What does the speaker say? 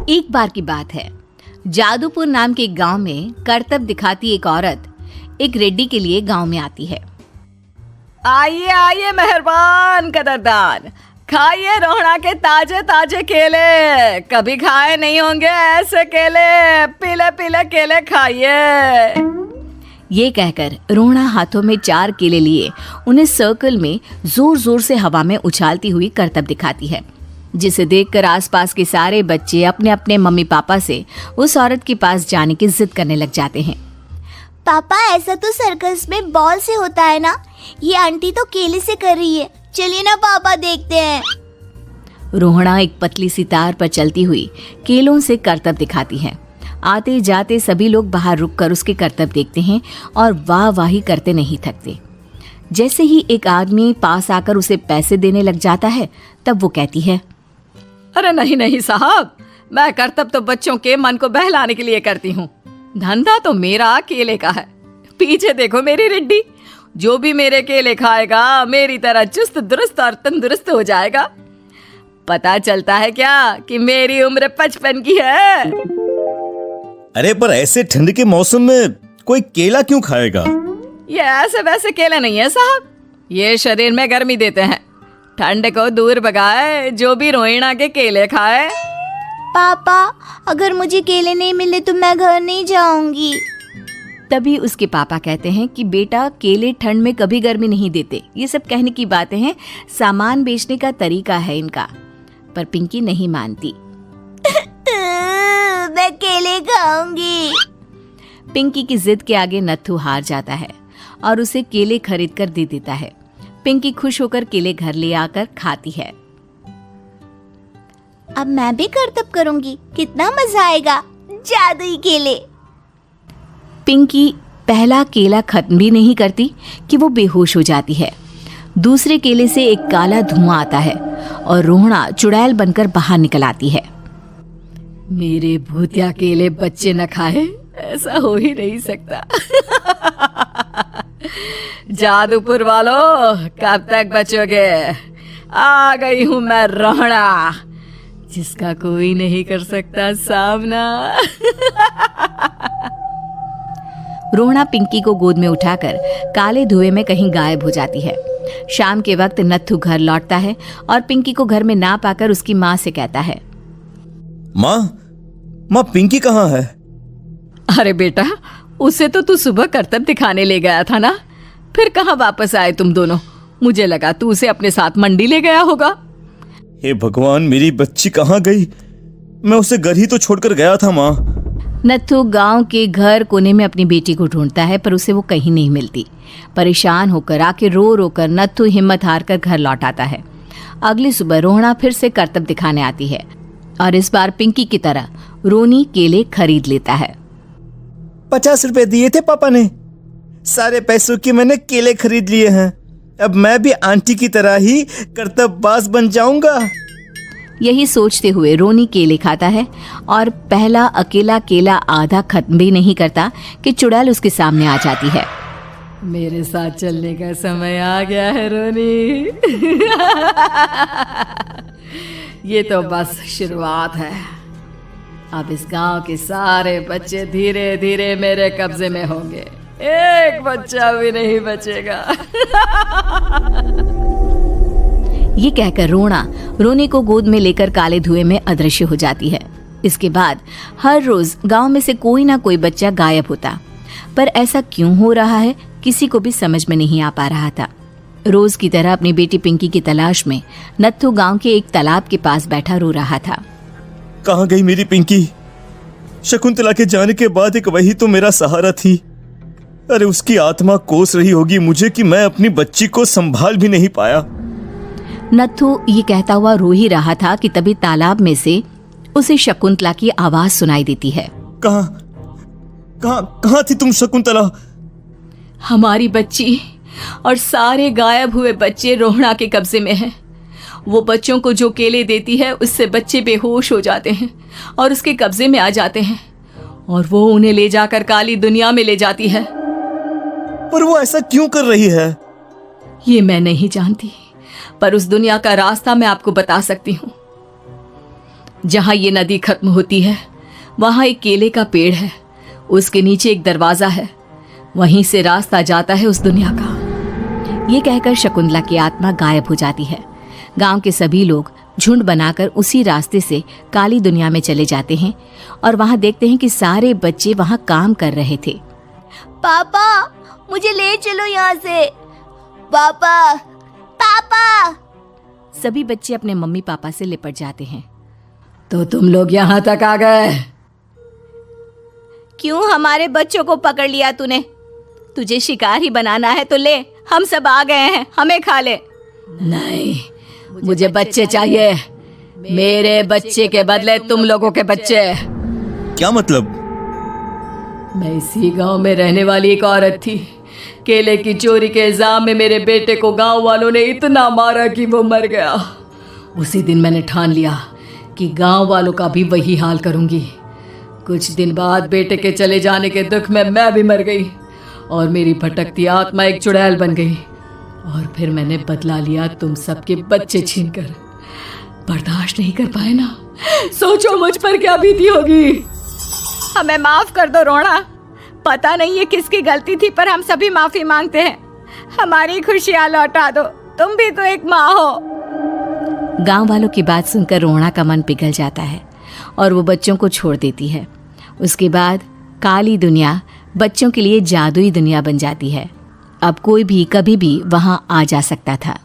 एक बार की बात है, जादूपुर नाम के एक गांव में करतब दिखाती एक औरत एक रेड्डी के लिए गांव में आती है। आइए आइए मेहरबान कदरदान, खाइए रोहड़ा के ताजे ताजे केले। कभी खाए नहीं होंगे ऐसे केले। पीले पीले केले खाइए। ये कहकर रोहड़ा हाथों में 4 केले लिए उन्हें सर्कल में जोर जोर से हवा में उछालती हुई करतब दिखाती है, जिसे देखकर आसपास के सारे बच्चे अपने अपने मम्मी पापा से उस औरत के पास जाने की जिद करने लग जाते हैं। पापा, ऐसा तो सर्कस में बॉल से होता है ना, ये आंटी तो केले से कर रही है। चलिए ना पापा, देखते हैं। रोहड़ा एक पतली सी तार पर चलती हुई केलों से करतब दिखाती है। आते जाते सभी लोग बाहर रुककर उसके करतब देखते हैं और वाह वाही करते नहीं थकते। जैसे ही एक आदमी पास आकर उसे पैसे देने लग जाता है, तब वो कहती है, अरे नहीं नहीं साहब, मैं करतब तो बच्चों के मन को बहलाने के लिए करती हूँ। धंधा तो मेरा केले का है। पीछे देखो मेरी रिड्डी, जो भी मेरे केले खाएगा मेरी तरह चुस्त दुरुस्त और तंदुरुस्त हो जाएगा। पता चलता है क्या कि मेरी उम्र 55 की है। अरे पर ऐसे ठंड के मौसम में कोई केला क्यों खाएगा? ये ऐसे वैसे केले नहीं है साहब, ये शरीर में गर्मी देते हैं। ठंड को दूर भगाए जो भी रोहिणा के केले खाए। पापा, अगर मुझे केले नहीं मिले तो मैं घर नहीं जाऊंगी। तभी उसके पापा कहते हैं कि बेटा, केले ठंड में कभी गर्मी नहीं देते। ये सब कहने की बातें हैं, सामान बेचने का तरीका है इनका। पर पिंकी नहीं मानती। मैं केले खाऊंगी। पिंकी की जिद के आगे नत्थू हार जाता है और उसे केले खरीद कर दे देता है। पिंकी खुश होकर केले घर ले आकर खाती है। अब मैं भी करतब करूंगी, कितना मजा आएगा। जादुई केले। पिंकी पहला केला खत्म भी नहीं करती कि वो बेहोश हो जाती है। दूसरे केले से एक काला धुआं आता है और रोहड़ा चुड़ैल बनकर बाहर निकल आती है। मेरे भूतिया केले बच्चे न खाए, ऐसा हो ही नहीं सकता। जादूपुर वालों, कब तक बचोगे? आ गई हूं मैं रोहड़ा, जिसका कोई नहीं कर सकता सामना। रोहड़ा पिंकी को गोद में उठाकर काले धुएं में कहीं गायब हो जाती है। शाम के वक्त नत्थू घर लौटता है और पिंकी को घर में ना पाकर उसकी माँ से कहता है, माँ पिंकी कहाँ है? अरे बेटा, उसे तो तू सुबह करतब दिखाने ले गया था ना, फिर कहाँ वापस आए तुम दोनों? मुझे लगा तू उसे अपने साथ मंडी ले गया होगा। हे भगवान, मेरी बच्ची कहाँ गई? मैं उसे घर ही तो छोड़कर गया था माँ। नत्थू गांव के घर कोने में अपनी बेटी को ढूंढता है, पर उसे वो कहीं नहीं मिलती। परेशान होकर आके रो रो कर नत्थू हिम्मत हार कर घर लौट आता है। अगली सुबह रोहड़ा फिर से करतब दिखाने आती है और इस बार पिंकी की तरह रोनी केले खरीद लेता है। 50 रुपए दिए थे पापा ने, सारे पैसों के मैंने केले खरीद लिए हैं। अब मैं भी आंटी की तरह ही करतबबाज बन जाऊंगा। यही सोचते हुए रोनी केले खाता है और पहला अकेला केला आधा खत्म भी नहीं करता कि चुड़ैल उसके सामने आ जाती है। मेरे साथ चलने का समय आ गया है रोनी। ये तो बस शुरुआत है। अब इस गांव के सारे बच्चे धीरे धीरे मेरे कब्जे में होंगे, एक बच्चा भी नहीं बचेगा। ये कहकर रोना रोनी को गोद में लेकर काले धुएं में अदृश्य हो जाती है। इसके बाद हर रोज गांव में से कोई ना कोई बच्चा गायब होता, पर ऐसा क्यों हो रहा है किसी को भी समझ में नहीं आ पा रहा था। रोज की तरह अपनी बेटी पिंकी की तलाश में नत्थू गांव के एक तालाब के पास बैठा रो रहा था। कहाँ गई मेरी पिंकी? शकुंतला के जाने के बाद एक वही तो मेरा सहारा थी। अरे उसकी आत्मा कोस रही होगी मुझे कि मैं अपनी बच्ची को संभाल भी नहीं पाया। नत्थू ये कहता हुआ रो ही रहा था कि तभी तालाब में से उसे शकुंतला की आवाज सुनाई देती है। कहाँ थी तुम शकुंतला? हमारी बच्ची और सारे गायब हुए बच्चे रोहड़ा के कब्जे में हैं। वो बच्चों को जो केले देती है उससे बच्चे बेहोश हो जाते हैं और उसके कब्जे में आ जाते हैं और वो उन्हें ले जाकर काली दुनिया में ले जाती है। पर वो ऐसा क्यों कर रही है? ये मैं नहीं जानती, पर उस दुनिया का रास्ता मैं आपको बता सकती हूँ। जहाँ ये नदी खत्म होती है वहाँ एक केले का पेड़ है, उसके नीचे एक दरवाजा है, वहीं से रास्ता जाता है उस दुनिया का। ये कहकर शकुंतला की आत्मा गायब हो जाती है। गांव के सभी लोग झुंड बनाकर उसी रास्ते से काली दुनिया में चले जाते हैं और वहां देखते हैं कि सारे बच्चे वहां काम कर रहे थे। पापा मुझे ले चलो यहाँ से। पापा पापा। सभी बच्चे अपने मम्मी पापा से लिपट जाते हैं। तो तुम लोग यहाँ तक आ गए? क्यों हमारे बच्चों को पकड़ लिया तूने? तुझे शिकार ही बनाना है तो ले, हम सब आ गए हैं, हमें खा ले। नहीं, मुझे बच्चे चाहिए, मेरे बच्चे के बदले तुम लोगों के बच्चे। क्या मतलब? मैं इसी गांव में रहने वाली एक औरत थी। केले की चोरी के इल्जाम में मेरे बेटे को गांव वालों ने इतना मारा कि वो मर गया। उसी दिन मैंने ठान लिया कि गांव वालों का भी वही हाल करूंगी। कुछ दिन बाद बेटे के चले जाने के दुख में मैं भी मर गई और मेरी भटकती आत्मा एक चुड़ैल बन गई। और फिर मैंने बदला लिया तुम सबके बच्चे छीनकर। बर्दाश्त नहीं कर पाए ना, सोचो मुझ पर क्या बीती होगी। हमें माफ कर दो रोना, पता नहीं ये किसकी गलती थी पर हम सभी माफी मांगते हैं। हमारी खुशियां लौटा दो, तुम भी तो एक माँ हो। गांव वालों की बात सुनकर रोना का मन पिघल जाता है और वो बच्चों को छोड़ देती है। उसके बाद काली दुनिया बच्चों के लिए जादुई दुनिया बन जाती है। अब कोई भी कभी भी वहां आ जा सकता था।